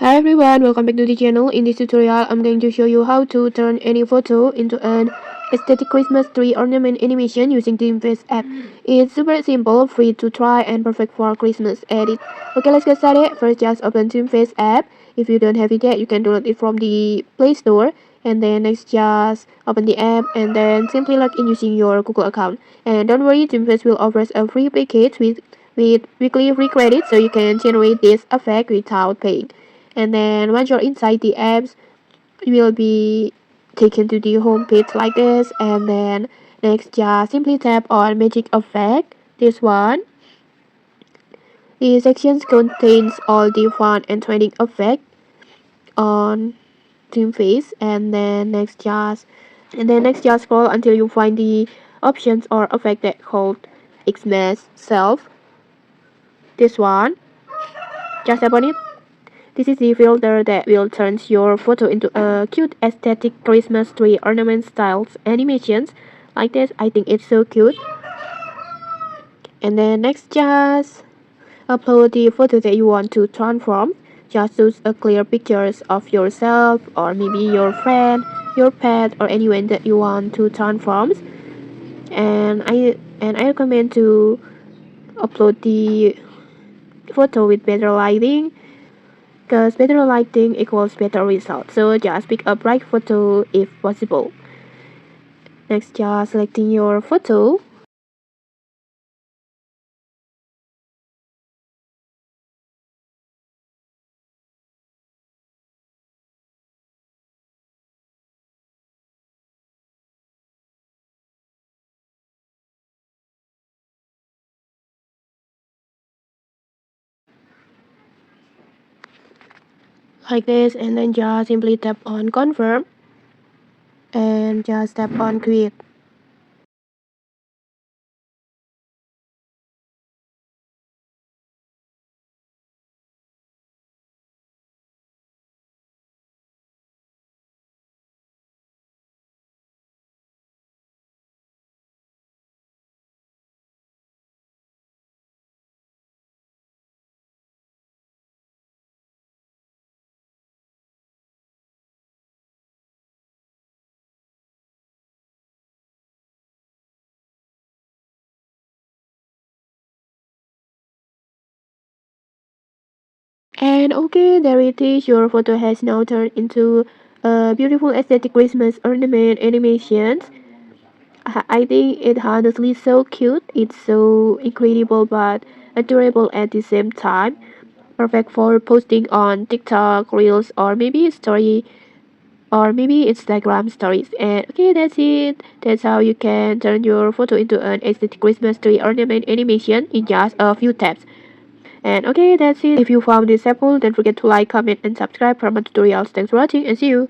Hi everyone, welcome back to the channel. In this tutorial, I'm going to show you how to turn any photo into an aesthetic Christmas tree ornament animation using the Invest app. It's super simple, free to try, and perfect for Christmas edit. Okay, let's get started. First, just open the Invest app. If you don't have it yet, you can download it from the Play Store. And then next, just open the app and then simply log in using your Google account. And don't worry, Invest will offer a free package with weekly free credits, so you can generate this effect without paying. And then once you're inside the apps, you will be taken to the home page like this. And then next, just simply tap on magic effect, this one. The section contains all the fun and trending effect on team face. And then next just scroll until you find the options or effect that called Xmas self, this one. Just tap on it. This is the filter that will turn your photo into a cute aesthetic Christmas tree ornament styles animations like this. I think it's so cute. And then next, just upload the photo that you want to transform. Just choose a clear pictures of yourself or maybe your friend, your pet, or anyone that you want to transform. And I recommend to upload the photo with better lighting, because better lighting equals better results. So just pick a bright photo if possible. Next, just selecting your photo. Like this, and then just simply tap on confirm and just tap on create. And okay, there it is. Your photo has now turned into a beautiful aesthetic Christmas ornament animations. I think it honestly so cute. It's so incredible but adorable at the same time. Perfect for posting on TikTok, Reels, or maybe Instagram stories. And okay, that's it. That's how you can turn your photo into an aesthetic Christmas tree ornament animation in just a few taps. And okay, that's it. If you found this helpful, don't forget to like, comment, and subscribe for more tutorials. Thanks for watching and see you.